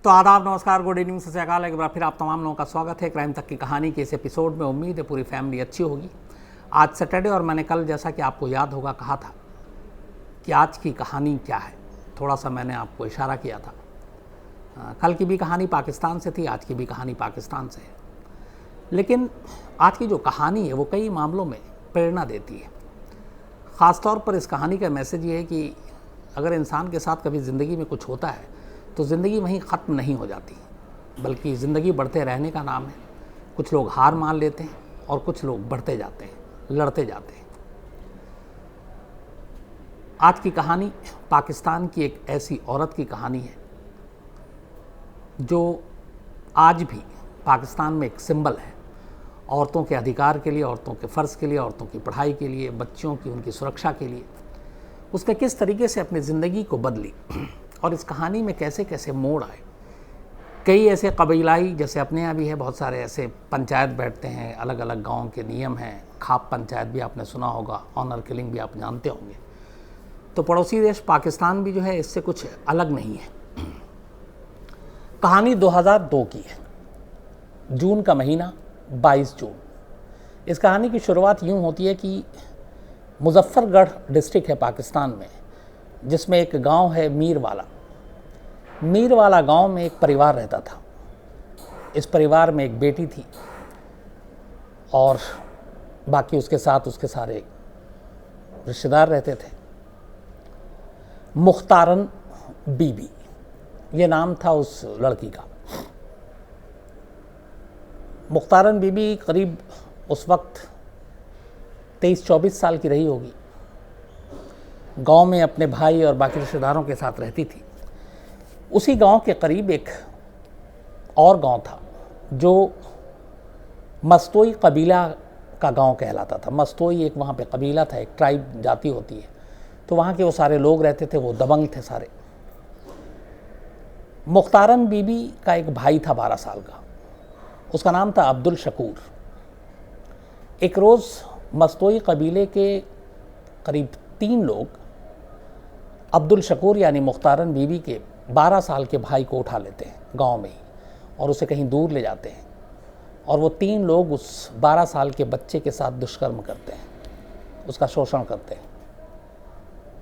तो आदाब, नमस्कार, गुड इवनिंग, सत श्री अकाल। एक बार फिर आप तमाम लोगों का स्वागत है क्राइम तक की कहानी के इस एपिसोड में। उम्मीद है पूरी फैमिली अच्छी होगी। आज सैटरडे और मैंने कल, जैसा कि आपको याद होगा, कहा था कि आज की कहानी क्या है। थोड़ा सा मैंने आपको इशारा किया था। कल की भी कहानी पाकिस्तान से थी, आज की भी कहानी पाकिस्तान से है। लेकिन आज की जो कहानी है वो कई मामलों में प्रेरणा देती है। ख़ास तौर पर इस कहानी का मैसेज ये है कि अगर इंसान के साथ कभी ज़िंदगी में कुछ होता है तो ज़िंदगी वहीं ख़त्म नहीं हो जाती, बल्कि ज़िंदगी बढ़ते रहने का नाम है। कुछ लोग हार मान लेते हैं और कुछ लोग बढ़ते जाते हैं, लड़ते जाते हैं। आज की कहानी पाकिस्तान की एक ऐसी औरत की कहानी है जो आज भी पाकिस्तान में एक सिंबल है औरतों के अधिकार के लिए, औरतों के फ़र्ज़ के लिए, औरतों की पढ़ाई के लिए, बच्चियों की उनकी सुरक्षा के लिए। उसने किस तरीके से अपनी ज़िंदगी को बदली और इस कहानी में कैसे कैसे मोड़ आए। कई ऐसे कबीलाई, जैसे अपने यहाँ भी है, बहुत सारे ऐसे पंचायत बैठते हैं, अलग अलग गांव के नियम हैं। खाप पंचायत भी आपने सुना होगा, ऑनर किलिंग भी आप जानते होंगे। तो पड़ोसी देश पाकिस्तान भी जो है इससे कुछ अलग नहीं है। कहानी 2002 की है, जून का महीना, 22 जून। इस कहानी की शुरुआत यूँ होती है कि मुजफ्फरगढ़ डिस्ट्रिक्ट है पाकिस्तान में, जिसमें एक गांव है मीरवाला गांव में एक परिवार रहता था। इस परिवार में एक बेटी थी और बाकी उसके साथ उसके सारे रिश्तेदार रहते थे। मुख्तारन बीबी ये नाम था उस लड़की का। मुख्तारन बीबी करीब उस वक्त 23-24 साल की रही होगी। गांव में अपने भाई और बाकी रिश्तेदारों के साथ रहती थी। उसी गांव के करीब एक और गांव था जो मस्तोई कबीला का गांव कहलाता था। मस्तोई एक वहाँ पे कबीला था, एक ट्राइब जाति होती है। तो वहाँ के वो सारे लोग रहते थे, वो दबंग थे सारे। मुख्तारन बीबी का एक भाई था 12 साल का, उसका नाम था अब्दुल शकूर। एक रोज़ मस्तोई कबीले के करीब 3 लोग अब्दुल शकूर यानी मुख्तारन बीबी के 12 साल के भाई को उठा लेते हैं गांव में ही और उसे कहीं दूर ले जाते हैं। और वो 3 लोग उस 12 साल के बच्चे के साथ दुष्कर्म करते हैं, उसका शोषण करते हैं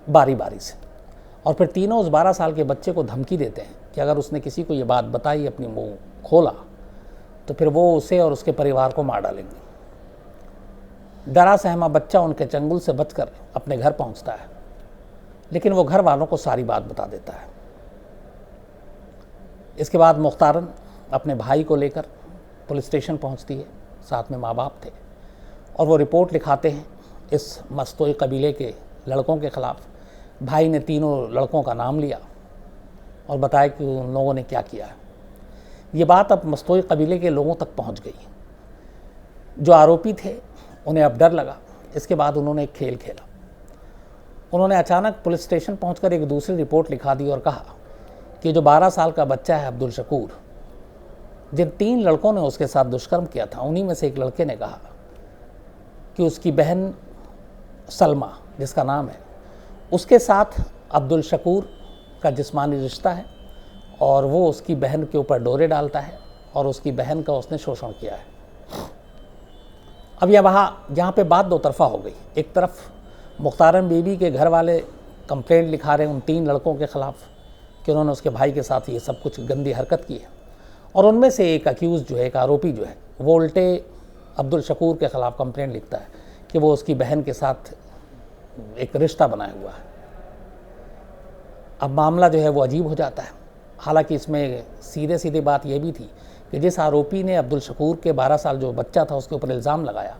बारी बारी से। और फिर तीनों उस 12 साल के बच्चे को धमकी देते हैं कि अगर उसने किसी को ये बात बताई, अपनी मुँह खोला, तो फिर वो उसे और उसके परिवार को मार डालेंगे। डरा सहमा बच्चा उनके चंगुल से बचकर अपने घर पहुंचता है, लेकिन वो घर वालों को सारी बात बता देता है। इसके बाद मुख्तारन अपने भाई को लेकर पुलिस स्टेशन पहुंचती है, साथ में माँ बाप थे, और वो रिपोर्ट लिखाते हैं इस मस्तोई कबीले के लड़कों के ख़िलाफ़। भाई ने तीनों लड़कों का नाम लिया और बताया कि उन लोगों ने क्या किया है। ये बात अब मस्तोई कबीले के लोगों तक पहुंच गई। जो आरोपी थे उन्हें अब डर लगा। इसके बाद उन्होंने एक खेल खेला। उन्होंने अचानक पुलिस स्टेशन पहुंचकर एक दूसरी रिपोर्ट लिखा दी और कहा कि जो 12 साल का बच्चा है अब्दुल शकूर, जिन 3 लड़कों ने उसके साथ दुष्कर्म किया था, उन्हीं में से एक लड़के ने कहा कि उसकी बहन सलमा, जिसका नाम है, उसके साथ अब्दुल शकूर का जिस्मानी रिश्ता है और वो उसकी बहन के ऊपर डोरे डालता है और उसकी बहन का उसने शोषण किया है। अब यहाँ पे बात 2 तरफा हो गई। एक तरफ मुख्तारन बीबी के घर वाले कंप्लेंट लिखा रहे हैं उन 3 लड़कों के ख़िलाफ़ कि उन्होंने उसके भाई के साथ ये सब कुछ गंदी हरकत की है, और उनमें से एक अक्यूज़ जो है, एक आरोपी जो है, वो उल्टे अब्दुल शकूर के ख़िलाफ़ कंप्लेंट लिखता है कि वो उसकी बहन के साथ एक रिश्ता बनाया हुआ है। अब मामला जो है वो अजीब हो जाता है। हालांकि इसमें सीधे बात यह भी थी कि जिस आरोपी ने अब्दुल शकूर के 12 साल जो बच्चा था उसके ऊपर इल्ज़ाम लगाया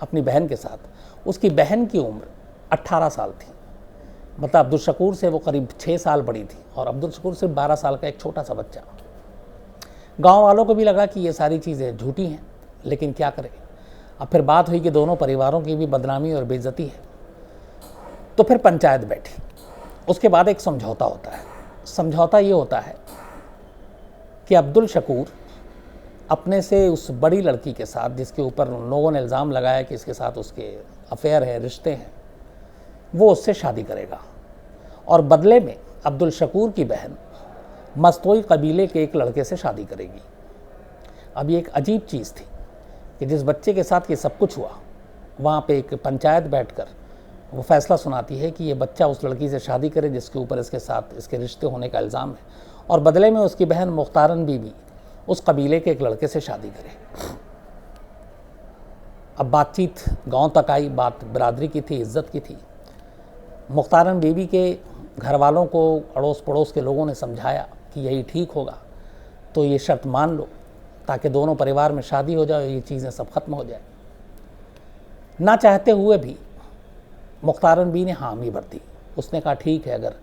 अपनी बहन के साथ, उसकी बहन की उम्र 18 साल थी। मतलब अब्दुल शकूर से वो करीब 6 साल बड़ी थी और अब्दुल शकूर सिर्फ 12 साल का एक छोटा सा बच्चा। गांव वालों को भी लगा कि ये सारी चीज़ें झूठी हैं, लेकिन क्या करें। अब फिर बात हुई कि दोनों परिवारों की भी बदनामी और बेइज्जती है। तो फिर पंचायत बैठी। उसके बाद एक समझौता होता है। समझौता ये होता है कि अब्दुल शकूर अपने से उस बड़ी लड़की के साथ, जिसके ऊपर उन लोगों ने इल्ज़ाम लगाया कि इसके साथ उसके अफेयर है, रिश्ते हैं, वो उससे शादी करेगा और बदले में अब्दुल शकूर की बहन मस्तोई कबीले के एक लड़के से शादी करेगी। अब ये एक अजीब चीज़ थी कि जिस बच्चे के साथ ये सब कुछ हुआ, वहाँ पे एक पंचायत बैठकर वो फैसला सुनाती है कि ये बच्चा उस लड़की से शादी करे जिसके ऊपर इसके साथ इसके रिश्ते होने का इल्ज़ाम है, और बदले में उसकी बहन मुख्तारन बीबी उस कबीले के एक लड़के से शादी करे। अब बातचीत गांव तक आई, बात बिरादरी की थी, इज़्ज़त की थी। मुख्तारन बीबी के घर वालों को, अड़ोस पड़ोस के लोगों ने समझाया कि यही ठीक होगा, तो ये शर्त मान लो ताकि दोनों परिवार में शादी हो जाए, ये चीज़ें सब ख़त्म हो जाए। ना चाहते हुए भी मुख्तारन बीबी ने हामी भर दी। उसने कहा ठीक है, अगर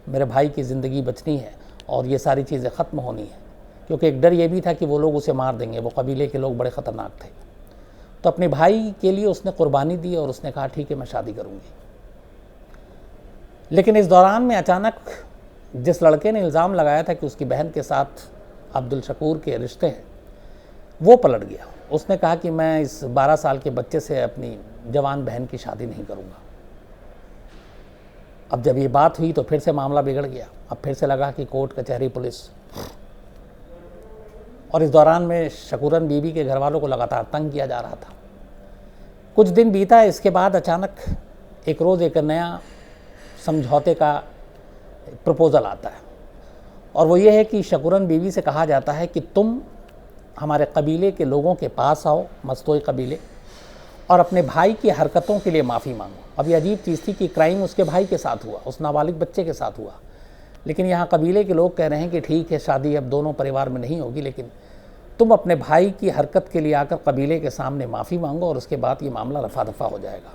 मेरे भाई की ज़िंदगी बचनी है और ये सारी चीज़ें ख़त्म होनी है, क्योंकि एक डर ये भी था कि वो लोग उसे मार देंगे, वो कबीले के लोग बड़े ख़तरनाक थे। तो अपने भाई के लिए उसने कुर्बानी दी और उसने कहा ठीक है, मैं शादी करूँगी। लेकिन इस दौरान में अचानक जिस लड़के ने इल्ज़ाम लगाया था कि उसकी बहन के साथ अब्दुल शकूर के रिश्ते हैं, वो पलट गया। उसने कहा कि मैं इस 12 साल के बच्चे से अपनी जवान बहन की शादी नहीं करूँगा। अब जब ये बात हुई तो फिर से मामला बिगड़ गया। अब फिर से लगा कि कोर्ट कचहरी पुलिस, और इस दौरान में शकूरन बीबी के घर वालों को लगातार तंग किया जा रहा था। कुछ दिन बीता, इसके बाद अचानक एक रोज़ एक नया समझौते का प्रपोज़ल आता है, और वो ये है कि शकूरन बीबी से कहा जाता है कि तुम हमारे कबीले के लोगों के पास आओ, मस्तोई कबीले, और अपने भाई की हरकतों के लिए माफ़ी मांगो। अब ये अजीब चीज़ थी कि क्राइम उसके भाई के साथ हुआ, उस नाबालिग बच्चे के साथ हुआ, लेकिन यहाँ कबीले के लोग कह रहे हैं कि ठीक है, शादी अब दोनों परिवार में नहीं होगी, लेकिन तुम अपने भाई की हरकत के लिए आकर कबीले के सामने माफ़ी मांगो और उसके बाद ये मामला रफा दफा हो जाएगा।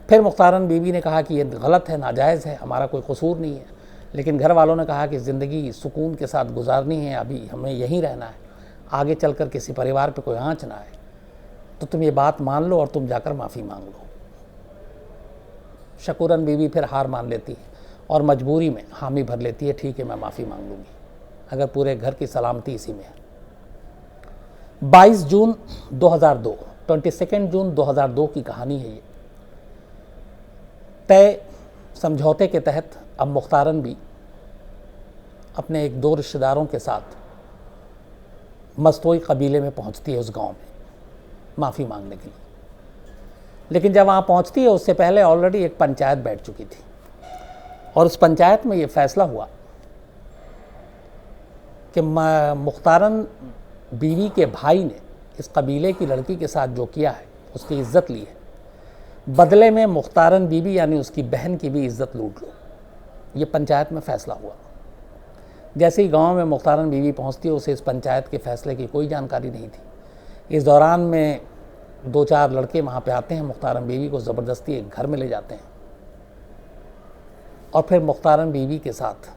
फिर मुख्तारन बीबी ने कहा कि ये गलत है, नाजायज़ है, हमारा कोई कसूर नहीं है, लेकिन घर वालों ने कहा कि ज़िंदगी सुकून के साथ गुजारनी है, अभी हमें यहीं रहना है, आगे चलकर किसी परिवार पे कोई आँच ना आए, तो तुम ये बात मान लो और तुम जाकर माफ़ी मांग लो। शकूरन बीबी फिर हार मान लेती है और मजबूरी में हामी भर लेती है, ठीक है, मैं माफ़ी मांग लूँगी, अगर पूरे घर की सलामती इसी में है। 22 जून 2002, 22 जून 2002 की कहानी है ये। तय समझौते के तहत अब मुख्तारन भी अपने एक दो रिश्तेदारों के साथ मस्तोई कबीले में पहुंचती है, उस गांव में माफ़ी मांगने के लिए। लेकिन जब वहाँ पहुंचती है उससे पहले ऑलरेडी एक पंचायत बैठ चुकी थी, और उस पंचायत में ये फैसला हुआ कि मुख्तारन बीवी के भाई ने इस कबीले की लड़की के साथ जो किया है उसकी इज्जत ली है, बदले में मुख्तारन बीवी यानी उसकी बहन की भी इज्जत लूट लो। ये पंचायत में फैसला हुआ। जैसे ही गांव में मुख्तारन बीवी पहुंचती है, उसे इस पंचायत के फैसले की कोई जानकारी नहीं थी। इस दौरान में 2-4 लड़के वहाँ पे आते हैं, मुख्तारन बीवी को ज़बरदस्ती एक घर में ले जाते हैं और फिर मुख्तारन बीवी के साथ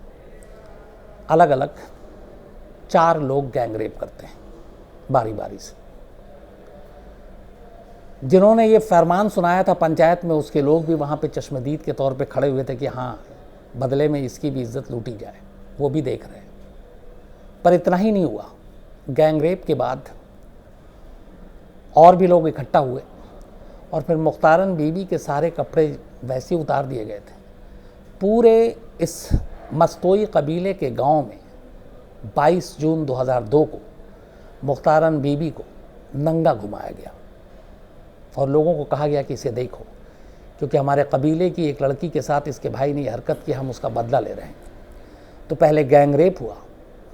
अलग अलग 4 लोग गैंगरेप करते हैं बारी बारी से। जिन्होंने ये फरमान सुनाया था पंचायत में, उसके लोग भी वहाँ पे चश्मदीद के तौर पे खड़े हुए थे कि हाँ, बदले में इसकी भी इज्जत लूटी जाए, वो भी देख रहे हैं। पर इतना ही नहीं हुआ, गैंगरेप के बाद और भी लोग इकट्ठा हुए और फिर मुख्तारन बीवी के सारे कपड़े वैसे ही उतार दिए गए थे। पूरे इस मस्तोई कबीले के गांव में 22 जून 2002 को मुख्तारन बीवी को नंगा घुमाया गया और लोगों को कहा गया कि इसे देखो, क्योंकि हमारे कबीले की एक लड़की के साथ इसके भाई ने हरकत की, हम उसका बदला ले रहे हैं। तो पहले गैंगरेप हुआ,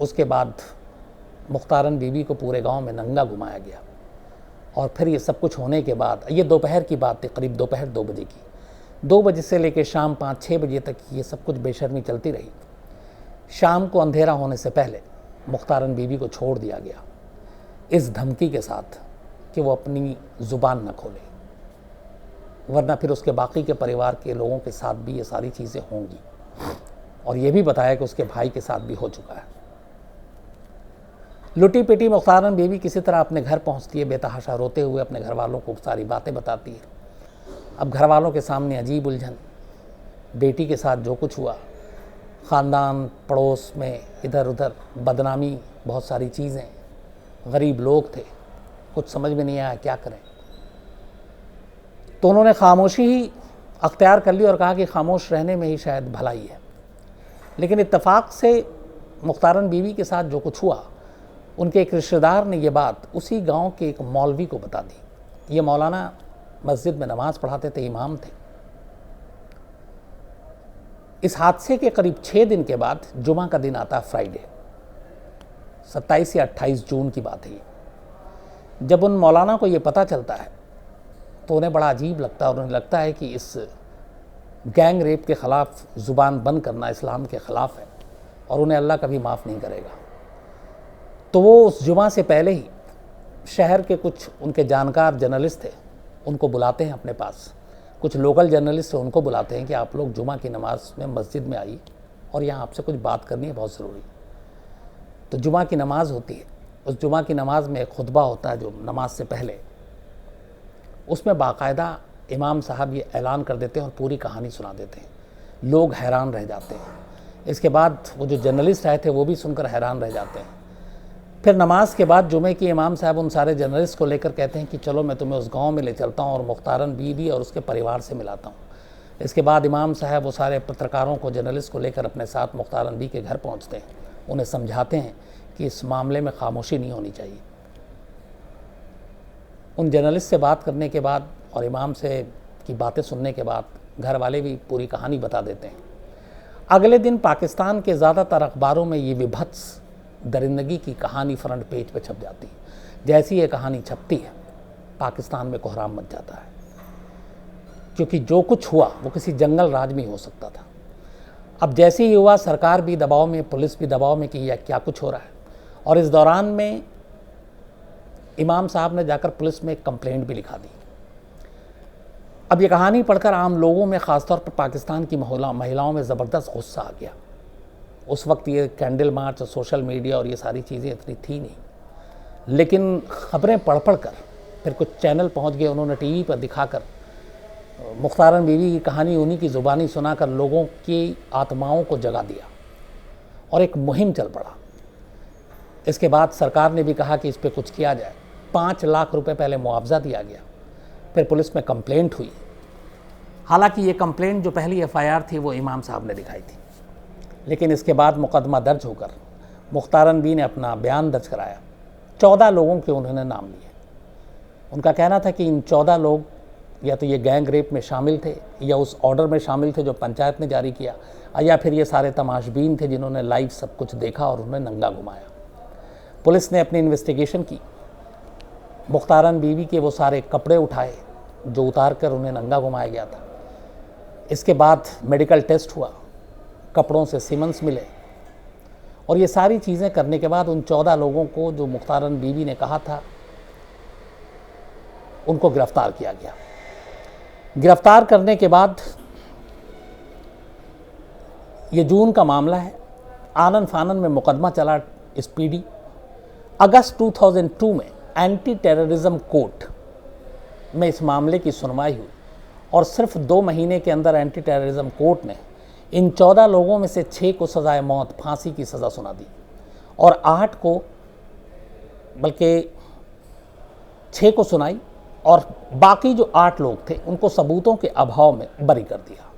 उसके बाद मुख्तारन बीवी को पूरे गांव में नंगा घुमाया गया, और फिर ये सब कुछ होने के बाद, ये दोपहर की बात थी, करीब दोपहर 2 बजे की, 2 बजे से लेकर शाम 5-6 बजे तक ये सब कुछ बेशर्मी चलती रही। शाम को अंधेरा होने से पहले मुख्तारन बीवी को छोड़ दिया गया, इस धमकी के साथ कि वो अपनी ज़ुबान न खोले, वरना फिर उसके बाकी के परिवार के लोगों के साथ भी ये सारी चीज़ें होंगी। और ये भी बताया कि उसके भाई के साथ भी हो चुका है। लुटी पिटी मुख्तारन बीवी किसी तरह अपने घर पहुंचती है, बेतहाशा रोते हुए अपने घर वालों को सारी बातें बताती है। अब घर वालों के सामने अजीब उलझन, बेटी के साथ जो कुछ हुआ, ख़ानदान पड़ोस में इधर उधर बदनामी, बहुत सारी चीज़ें, गरीब लोग थे, कुछ समझ में नहीं आया क्या करें। तो उन्होंने खामोशी ही अख्तियार कर ली और कहा कि खामोश रहने में ही शायद भलाई है। लेकिन इत्तेफाक से मुख्तारन बीवी के साथ जो कुछ हुआ, उनके एक रिश्तेदार ने ये बात उसी गांव के एक मौलवी को बता दी। ये मौलाना मस्जिद में नमाज़ पढ़ाते थे, इमाम थे। इस हादसे के करीब 6 दिन के बाद जुमा का दिन आता है, फ्राइडे, 27 या 28 जून की बात है ये। जब उन मौलाना को ये पता चलता है तो उन्हें बड़ा अजीब लगता है और उन्हें लगता है कि इस गैंग रेप के ख़िलाफ़ ज़ुबान बंद करना इस्लाम के ख़िलाफ़ है और उन्हें अल्लाह कभी माफ़ नहीं करेगा। तो वो उस जुमा से पहले ही शहर के कुछ उनके जानकार जर्नलिस्ट थे, उनको बुलाते हैं अपने पास। कुछ लोकल जर्नलिस्ट थे, उनको बुलाते हैं कि आप लोग जुमा की नमाज़ में मस्जिद में आइए और यहाँ आपसे कुछ बात करनी है, बहुत ज़रूरी। तो जुमा की नमाज़ होती है। उस जुमा की नमाज़ में एक खुतबा होता है जो नमाज से पहले, उसमें बाकायदा इमाम साहब ये ऐलान कर देते हैं और पूरी कहानी सुना देते हैं। लोग हैरान रह जाते हैं। इसके बाद वो जो जर्नलिस्ट आए थे वो भी सुनकर हैरान रह जाते हैं। फिर नमाज के बाद जुमे की इमाम साहब उन सारे जर्नलिस्ट को लेकर कहते हैं कि चलो मैं तुम्हें उस गांव में ले चलता हूं और मुख्तारन बीवी और उसके परिवार से मिलाता हूं। इसके बाद इमाम साहब वो सारे पत्रकारों को, जर्नलिस्ट को लेकर अपने साथ मुख्तारन बीवी के घर पहुंचते हैं। उन्हें समझाते हैं कि इस मामले में खामोशी नहीं होनी चाहिए। उन जर्नलिस्ट से बात करने के बाद और इमाम से की बातें सुनने के बाद घर वाले भी पूरी कहानी बता देते हैं। अगले दिन पाकिस्तान के ज़्यादातर अखबारों में ये विभत्स दरिंदगी की कहानी फ्रंट पेज पे छप जाती है। जैसी ये कहानी छपती है, पाकिस्तान में कोहराम मच जाता है, क्योंकि जो कुछ हुआ वो किसी जंगल राज में हो सकता था। अब जैसे ही हुआ, सरकार भी दबाव में, पुलिस भी दबाव में कि यह क्या कुछ हो रहा है। और इस दौरान में इमाम साहब ने जाकर पुलिस में एक कंप्लेंट भी लिखा दी। अब ये कहानी पढ़कर आम लोगों में, ख़ासतौर पर पाकिस्तान की महिलाओं में ज़बरदस्त गुस्सा आ गया। उस वक्त ये कैंडल मार्च और सोशल मीडिया और ये सारी चीज़ें इतनी थी नहीं, लेकिन ख़बरें पढ़ कर फिर कुछ चैनल पहुंच गए, उन्होंने टीवी पर दिखाकर मुख्तारन बीवी की कहानी उन्हीं की ज़ुबानी सुनाकर लोगों की आत्माओं को जगा दिया और एक मुहिम चल पड़ा। इसके बाद सरकार ने भी कहा कि इस पर कुछ किया जाए। 5 लाख रुपए पहले मुआवजा दिया गया, फिर पुलिस में कंप्लेंट हुई। हालांकि ये कंप्लेंट जो पहली एफआईआर थी वो इमाम साहब ने दिखाई थी, लेकिन इसके बाद मुकदमा दर्ज होकर मुख्तारन बी ने अपना बयान दर्ज कराया। 14 लोगों के उन्होंने नाम लिए। उनका कहना था कि इन 14 लोग या तो ये गैंग रेप में शामिल थे या उस ऑर्डर में शामिल थे जो पंचायत ने जारी किया, या फिर ये सारे तमाशबीन थे जिन्होंने लाइव सब कुछ देखा और उन्हें नंगा घुमाया। पुलिस ने अपनी इन्वेस्टिगेशन की, मुख्तारन बीवी के वो सारे कपड़े उठाए जो उतार कर उन्हें नंगा घुमाया गया था। इसके बाद मेडिकल टेस्ट हुआ, कपड़ों से सीमेंस मिले, और ये सारी चीज़ें करने के बाद उन 14 लोगों को जो मुख्तारन बीवी ने कहा था उनको गिरफ्तार किया गया। गिरफ्तार करने के बाद ये जून का मामला है, आनन फानन में मुकदमा चला स्पीडी। अगस्त 2002 में एंटी टेररिज्म कोर्ट में इस मामले की सुनवाई हुई और सिर्फ 2 महीने के अंदर एंटी टेररिज्म कोर्ट ने इन 14 लोगों में से 6 को सजाए मौत, फांसी की सज़ा सुना दी और 8 को, बल्कि 6 को सुनाई और बाकी जो 8 लोग थे उनको सबूतों के अभाव में बरी कर दिया।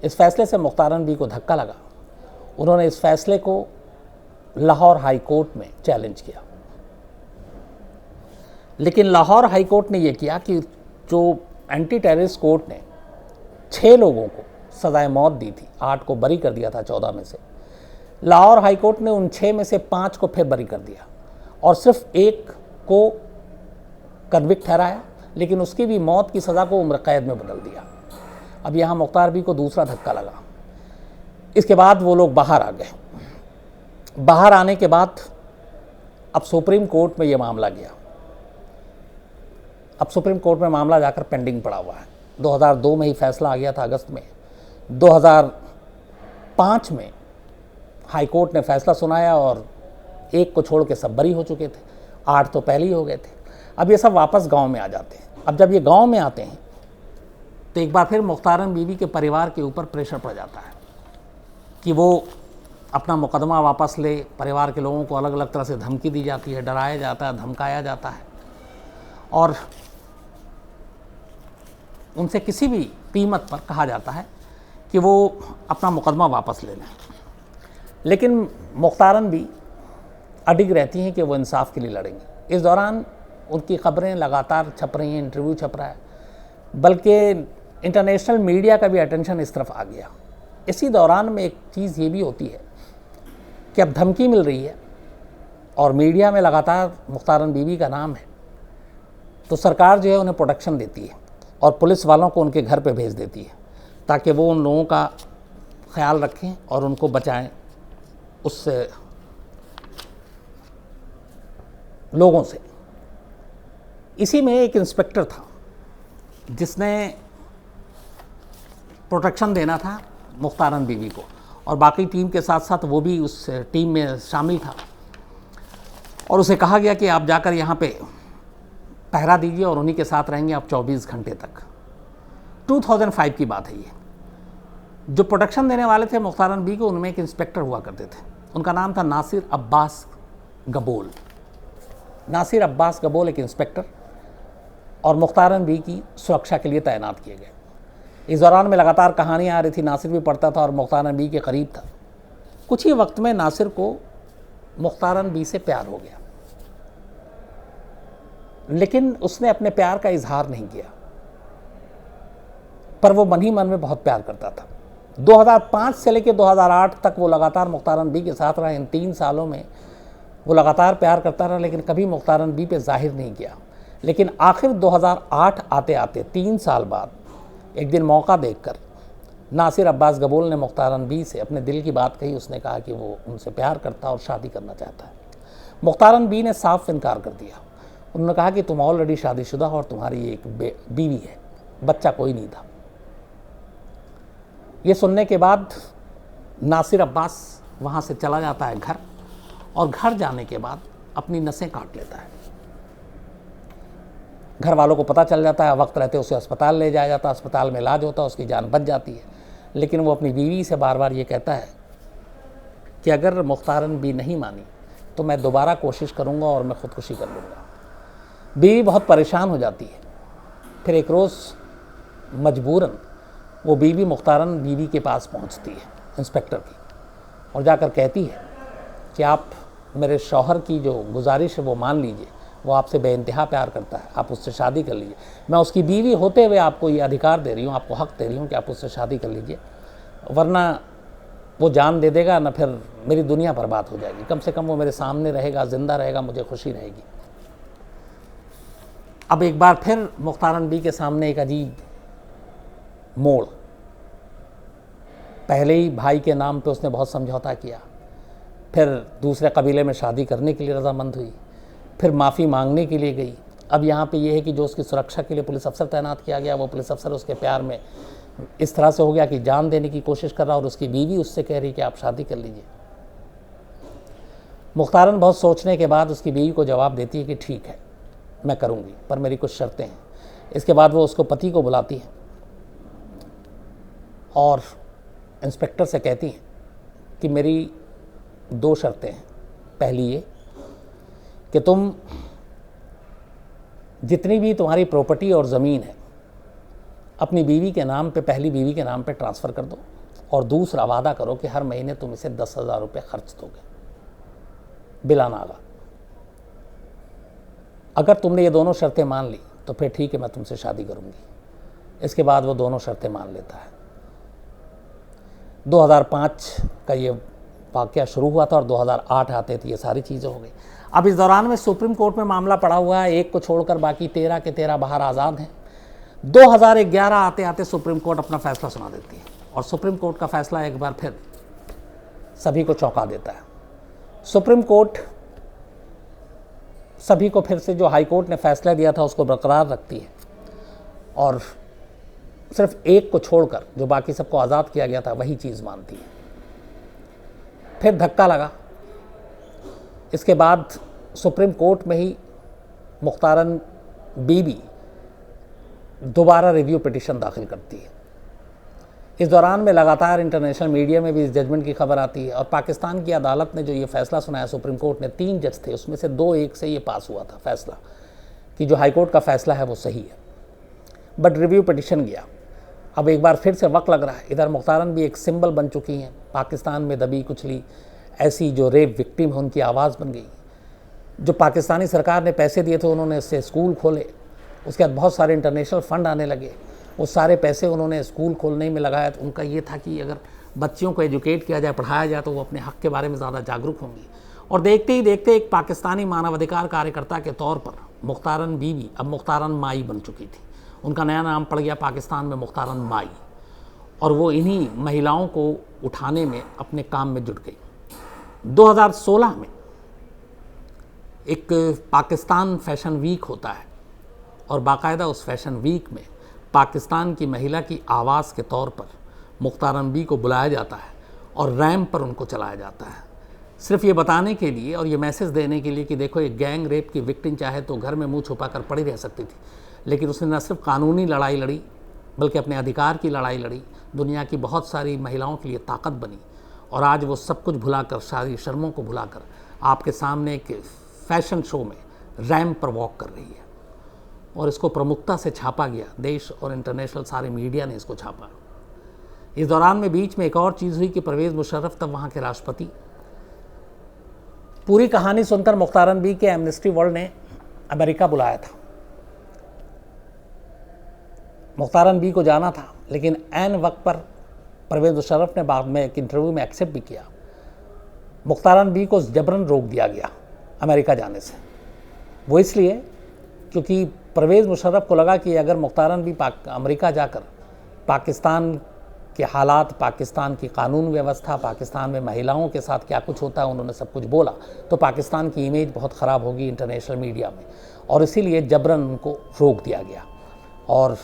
इस फैसले से मुख्तारन बी को धक्का लगा। उन्होंने इस फैसले को लाहौर हाई कोर्ट में चैलेंज किया, लेकिन लाहौर हाई कोर्ट ने यह किया कि जो एंटी टेररिस्ट कोर्ट ने 6 लोगों को सजाए मौत दी थी, 8 को बरी कर दिया था 14 में से, लाहौर हाई कोर्ट ने उन 6 में से 5 को फिर बरी कर दिया और सिर्फ 1 को कन्विक्ट ठहराया, लेकिन उसकी भी मौत की सज़ा को उम्र कैद में बदल दिया। अब यहाँ मुख्तार बी को दूसरा धक्का लगा। इसके बाद वो लोग बाहर आ गए। बाहर आने के बाद अब सुप्रीम कोर्ट में ये मामला गया। अब सुप्रीम कोर्ट में मामला जाकर पेंडिंग पड़ा हुआ है। 2002 में ही फैसला आ गया था अगस्त में। 2005 में हाई कोर्ट ने फैसला सुनाया और 1 को छोड़ के सब बरी हो चुके थे, 8 तो पहले ही हो गए थे। अब ये सब वापस गांव में आ जाते हैं। अब जब ये गांव में आते हैं तो एक बार फिर मुख्तारन बीवी के परिवार के ऊपर प्रेशर पड़ जाता है कि वो अपना मुकदमा वापस ले। परिवार के लोगों को अलग अलग तरह से धमकी दी जाती है, डराया जाता है, धमकाया जाता है और उनसे किसी भी कीमत पर कहा जाता है कि वो अपना मुकदमा वापस ले लें, लेकिन मुख्तारन भी अडिग रहती हैं कि वो इंसाफ के लिए लड़ेंगी। इस दौरान उनकी खबरें लगातार छप रही हैं, इंटरव्यू छप रहा है, बल्कि इंटरनेशनल मीडिया का भी अटेंशन इस तरफ आ गया। इसी दौरान में एक चीज़ ये भी होती है कि अब धमकी मिल रही है और मीडिया में लगातार मुख्तारन बीवी का नाम है, तो सरकार जो है उन्हें प्रोटेक्शन देती है और पुलिस वालों को उनके घर पे भेज देती है ताकि वो उन लोगों का ख्याल रखें और उनको बचाएं उस लोगों से। इसी में एक इंस्पेक्टर था जिसने प्रोटेक्शन देना था मुख्तारन बीवी को, और बाकी टीम के साथ साथ वो भी उस टीम में शामिल था, और उसे कहा गया कि आप जाकर यहाँ पे पहरा दीजिए और उन्हीं के साथ रहेंगे आप 24 घंटे तक। 2005 की बात है ये। जो प्रोटेक्शन देने वाले थे मुख्तारन बी को, उनमें एक इंस्पेक्टर हुआ करते थे, उनका नाम था नासिर अब्बास गबोल। नासिर अब्बास गबोल एक इंस्पेक्टर और मुख्तारन बी की सुरक्षा के लिए तैनात किए गए। इस दौरान में लगातार कहानियाँ आ रही थी, नासिर भी पढ़ता था और मुख्तारन बी के करीब था। कुछ ही वक्त में नासिर को मुख्तारन बी से प्यार हो गया, लेकिन उसने अपने प्यार का इजहार नहीं किया, पर वो मन ही मन में बहुत प्यार करता था। 2005 से लेकर 2008 तक वो लगातार मुख्तारन बी के साथ रहा। इन 3 सालों में वो लगातार प्यार करता रहा, लेकिन कभी मुख्तारन बी पे जाहिर नहीं किया। लेकिन आखिर 2008 आते आते 3 साल बाद एक दिन मौका देखकर नासिर अब्बास गबोल ने मुख्तारन बी से अपने दिल की बात कही। उसने कहा कि वो उनसे प्यार करता और शादी करना चाहता है। मुख्तारन बी ने साफ इनकार कर दिया। उन्होंने कहा कि तुम ऑलरेडी शादीशुदा हो और तुम्हारी एक बीवी है, बच्चा कोई नहीं था। ये सुनने के बाद नासिर अब्बास वहाँ से चला जाता है घर, और घर जाने के बाद अपनी नसें काट लेता है। घर वालों को पता चल जाता है, वक्त रहते उसे अस्पताल ले जाया जाता है, अस्पताल में इलाज होता है, उसकी जान बच जाती है। लेकिन वो अपनी बीवी से बार बार ये कहता है कि अगर मुख्तारन बी नहीं मानी तो मैं दोबारा कोशिश करूँगा और मैं ख़ुदकुशी कर लूँगा। बीवी बहुत परेशान हो जाती है। फिर एक रोज़ मजबूरन वो बीवी मुख्तारन बीवी के पास पहुंचती है, इंस्पेक्टर की, और जाकर कहती है कि आप मेरे शौहर की जो गुजारिश है वो मान लीजिए, वो आपसे बेइंतहा प्यार करता है, आप उससे शादी कर लीजिए। मैं उसकी बीवी होते हुए आपको ये अधिकार दे रही हूँ, आपको हक़ दे रही हूँ कि आप उससे शादी कर लीजिए, वरना वो जान दे देगा ना, फिर मेरी दुनिया बर्बाद हो जाएगी। कम से कम वो मेरे सामने रहेगा, ज़िंदा रहेगा, मुझे खुशी रहेगी। अब एक बार फिर मुख्तारन बी के सामने एक अजीब मोड़। पहले ही भाई के नाम पे उसने बहुत समझौता किया, फिर दूसरे कबीले में शादी करने के लिए रजामंद हुई, फिर माफ़ी मांगने के लिए गई। अब यहाँ पे ये है कि जो उसकी सुरक्षा के लिए पुलिस अफसर तैनात किया गया, वो पुलिस अफसर उसके प्यार में इस तरह से हो गया कि जान देने की कोशिश कर रहा, और उसकी बीवी उससे कह रही कि आप शादी कर लीजिए। मुख्तारन बहुत सोचने के बाद उसकी बीवी को जवाब देती है कि ठीक है, मैं करूँगी, पर मेरी कुछ शर्तें हैं। इसके बाद वो उसको पति को बुलाती है और इंस्पेक्टर से कहती हैं कि मेरी 2 शर्तें हैं। पहली ये कि तुम जितनी भी तुम्हारी प्रॉपर्टी और ज़मीन है अपनी बीवी के नाम पे, पहली बीवी के नाम पे ट्रांसफ़र कर दो, और दूसरा वादा करो कि हर महीने तुम इसे 10,000 रुपये खर्च दोगे बिला नागा। अगर तुमने ये दोनों शर्तें मान ली तो फिर ठीक है, मैं तुमसे शादी करूँगी। इसके बाद वो दोनों शर्तें मान लेता है। 2005 का ये वाक़या शुरू हुआ था और 2008 आते थे ये सारी चीज़ें हो गई। अब इस दौरान में सुप्रीम कोर्ट में मामला पड़ा हुआ है, एक को छोड़कर बाकी 13 के 13 बाहर आज़ाद हैं। 2011 आते आते सुप्रीम कोर्ट अपना फ़ैसला सुना देती है, और सुप्रीम कोर्ट का फ़ैसला एक बार फिर सभी को चौंका देता है। सुप्रीम कोर्ट सभी को फिर से जो हाई कोर्ट ने फ़ैसला दिया था उसको बरकरार रखती है, और सिर्फ एक को छोड़कर जो बाकी सबको आज़ाद किया गया था वही चीज़ मानती है। फिर धक्का लगा। इसके बाद सुप्रीम कोर्ट में ही मुख्तारन बीबी दोबारा रिव्यू पिटीशन दाखिल करती है। इस दौरान में लगातार इंटरनेशनल मीडिया में भी इस जजमेंट की खबर आती है, और पाकिस्तान की अदालत ने जो ये फ़ैसला सुनाया, सुप्रीम कोर्ट ने 3 जज थे, उसमें से 2-1 से ये पास हुआ था फ़ैसला कि जो हाई कोर्ट का फ़ैसला है वो सही है। बट रिव्यू पिटीशन गया, अब एक बार फिर से वक्त लग रहा है। इधर मुख्तारन भी एक सिंबल बन चुकी हैं, पाकिस्तान में दबी कुचली ऐसी जो रेप विक्टिम है उनकी आवाज़ बन गई। जो पाकिस्तानी सरकार ने पैसे दिए थे उन्होंने इससे स्कूल खोले, उसके बाद बहुत सारे इंटरनेशनल फ़ंड आने लगे, वो सारे पैसे उन्होंने स्कूल खोलने में लगाया। तो उनका ये था कि अगर बच्चियों को एजुकेट किया जाए, पढ़ाया जाए, तो वो अपने हक़ के बारे में ज़्यादा जागरूक होंगी। और देखते ही देखते एक पाकिस्तानी मानवाधिकार कार्यकर्ता के तौर पर मुख्तारन बीवी अब मुख्तारन माई बन चुकी थी। उनका नया नाम पड़ गया पाकिस्तान में मुख्तारन माई, और वो इन्हीं महिलाओं को उठाने में अपने काम में जुट गई। 2016 में एक पाकिस्तान फैशन वीक होता है, और बाकायदा उस फैशन वीक में पाकिस्तान की महिला की आवाज़ के तौर पर मुख्तारन बी को बुलाया जाता है और रैंप पर उनको चलाया जाता है, सिर्फ ये बताने के लिए और ये मैसेज देने के लिए कि देखो एक गैंग रेप की विक्टिम चाहे तो घर में मुंह छुपा कर पड़ी रह सकती थी, लेकिन उसने न सिर्फ कानूनी लड़ाई लड़ी बल्कि अपने अधिकार की लड़ाई लड़ी, दुनिया की बहुत सारी महिलाओं के लिए ताकत बनी, और आज वो सब कुछ भुलाकर, सारी शर्मों को भुलाकर आपके सामने एक फैशन शो में रैंप पर वॉक कर रही है। और इसको प्रमुखता से छापा गया, देश और इंटरनेशनल सारे मीडिया ने इसको छापा। इस दौरान में बीच में एक और चीज़ हुई कि परवेज़ मुशर्रफ तब वहाँ के राष्ट्रपति। पूरी कहानी सुनकर मुख्तारन बी के एमनेस्टी वर्ल्ड ने अमेरिका बुलाया था। मुख्तारन बी को जाना था, लेकिन ऐन वक्त पर परवेज़ मुशर्रफ ने बाद में एक इंटरव्यू में एक्सेप्ट भी किया। मुख्तारन बी को जबरन रोक दिया गया अमेरिका जाने से। वो इसलिए क्योंकि परवेज़ मुशर्रफ को लगा कि अगर मुख्तारन बी अमेरिका जाकर पाकिस्तान के हालात, पाकिस्तान की कानून व्यवस्था, पाकिस्तान में महिलाओं के साथ क्या कुछ होता है, उन्होंने सब कुछ बोला, तो पाकिस्तान की इमेज बहुत ख़राब होगी इंटरनेशनल मीडिया में, और इसीलिए जबरन उनको रोक दिया गया। और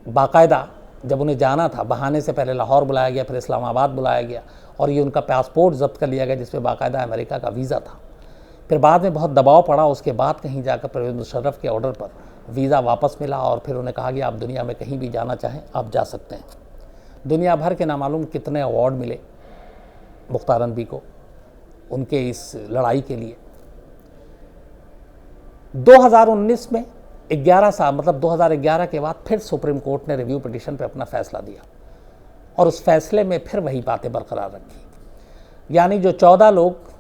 बाकायदा जब उन्हें जाना था, बहाने से पहले लाहौर बुलाया गया, फिर इस्लामाबाद बुलाया गया, और ये उनका पासपोर्ट जब्त कर लिया गया जिसपे बाकायदा अमेरिका का वीज़ा था। फिर बाद में बहुत दबाव पड़ा, उसके बाद कहीं जाकर परवेज़ मुशर्रफ के ऑर्डर पर वीज़ा वापस मिला, और फिर उन्हें कहा गया आप दुनिया में कहीं भी जाना चाहें आप जा सकते हैं। दुनिया भर के नामालूम कितने अवार्ड मिले मुख्तारन बी को उनके इस लड़ाई के लिए। 2019 में 11 साल, मतलब 2011 के बाद फिर सुप्रीम कोर्ट ने रिव्यू पिटीशन पे अपना फैसला दिया, और उस फैसले में फिर वही बातें बरकरार रखी। यानी जो 14 लोग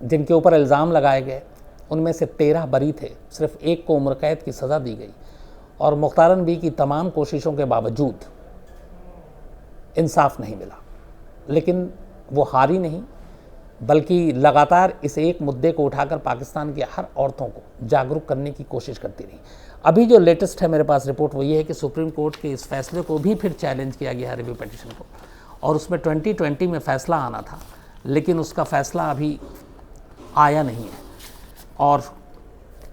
जिनके ऊपर इल्ज़ाम लगाए गए, उनमें से 13 बरी थे, सिर्फ एक को उम्र कैद की सज़ा दी गई, और मुख्तारन बी की तमाम कोशिशों के बावजूद इंसाफ नहीं मिला। लेकिन वो हारी नहीं, बल्कि लगातार इस एक मुद्दे को उठाकर पाकिस्तान की हर औरतों को जागरूक करने की कोशिश करती रही। अभी जो लेटेस्ट है मेरे पास रिपोर्ट वो ये है कि सुप्रीम कोर्ट के इस फैसले को भी फिर चैलेंज किया गया है, रिव्यू पिटीशन को, और उसमें 2020 में फ़ैसला आना था, लेकिन उसका फ़ैसला अभी आया नहीं है। और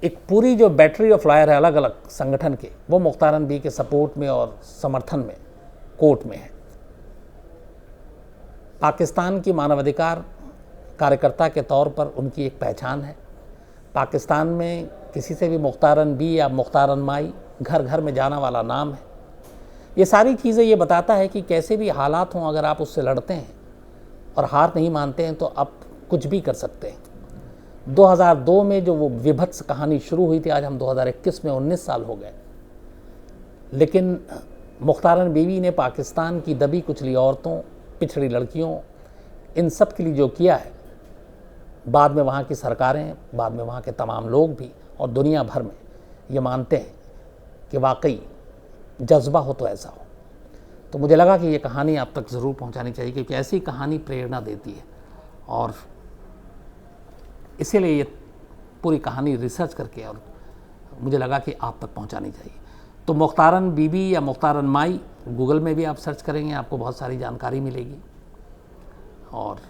एक पूरी जो बैटरी ऑफ लॉयर है अलग अलग संगठन के, वो मुख्तारन बी के सपोर्ट में और समर्थन में कोर्ट में है। पाकिस्तान की मानवाधिकार कार्यकर्ता के तौर पर उनकी एक पहचान है। पाकिस्तान में किसी से भी मुख्तारन बी या मुख्तारन माई घर घर में जाना वाला नाम है। ये सारी चीज़ें ये बताता है कि कैसे भी हालात हों, अगर आप उससे लड़ते हैं और हार नहीं मानते हैं तो आप कुछ भी कर सकते हैं। 2002 में जो वो विभत्स कहानी शुरू हुई थी, आज हम 2021 में 19 साल हो गए, लेकिन मुख्तारन बीवी ने पाकिस्तान की दबी कुचली औरतों, पिछड़ी लड़कियों, इन सब के लिए जो किया है, बाद में वहाँ की सरकारें, बाद में वहाँ के तमाम लोग भी और दुनिया भर में ये मानते हैं कि वाकई जज्बा हो तो ऐसा हो। तो मुझे लगा कि ये कहानी आप तक ज़रूर पहुँचानी चाहिए, क्योंकि ऐसी कहानी प्रेरणा देती है, और इसीलिए ये पूरी कहानी रिसर्च करके और मुझे लगा कि आप तक पहुँचानी चाहिए। तो मुख्तारन बीबी या मुख्तारन माई गूगल में भी आप सर्च करेंगे, आपको बहुत सारी जानकारी मिलेगी। और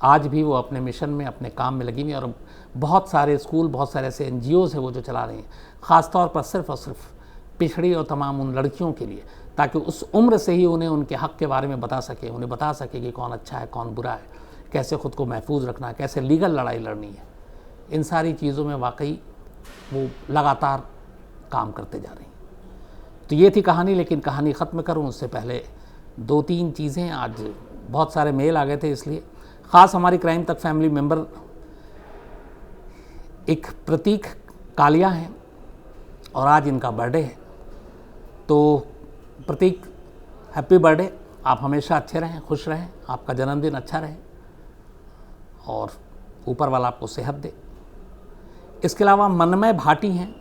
आज भी वो अपने मिशन में, अपने काम में लगी हुई, और बहुत सारे स्कूल, बहुत सारे ऐसे NGOs हैं वो जो चला रहे हैं, ख़ास तौर पर सिर्फ़ और सिर्फ पिछड़ी और तमाम उन लड़कियों के लिए, ताकि उस उम्र से ही उन्हें उनके हक़ के बारे में बता सके, उन्हें बता सके कि कौन अच्छा है कौन बुरा है, कैसे ख़ुद को महफूज रखना है, कैसे लीगल लड़ाई लड़नी है। इन सारी चीज़ों में वाकई वो लगातार काम करते जा रही हैं। तो ये थी कहानी, लेकिन कहानी ख़त्म करूँ उससे पहले 2-3 चीज़ें। आज बहुत सारे मेल आ गए थे, इसलिए ख़ास हमारी क्राइम तक फैमिली मेंबर एक प्रतीक कालिया हैं और आज इनका बर्थडे है। तो प्रतीक, हैप्पी बर्थडे। आप हमेशा अच्छे रहें, खुश रहें, आपका जन्मदिन अच्छा रहे और ऊपर वाला आपको सेहत दे। इसके अलावा मनमय भाटी हैं,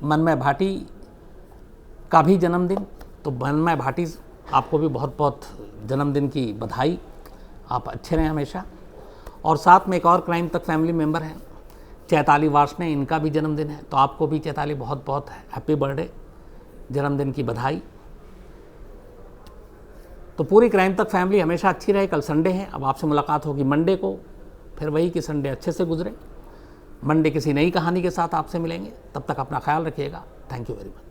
मनमय भाटी का भी जन्मदिन, तो मनमय भाटी आपको भी बहुत बहुत जन्मदिन की बधाई, आप अच्छे रहें हमेशा। और साथ में एक और क्राइम तक फैमिली मेम्बर हैं, चैताली वार्ष्णेय, इनका भी जन्मदिन है, तो आपको भी चैताली बहुत बहुत हैप्पी बर्थडे, जन्मदिन की बधाई। तो पूरी क्राइम तक फैमिली हमेशा अच्छी रहे। कल संडे है, अब आपसे मुलाकात होगी मंडे को, फिर वही कि संडे अच्छे से गुजरे। मंडे किसी नई कहानी के साथ आपसे मिलेंगे, तब तक अपना ख्याल रखिएगा। Thank you very much.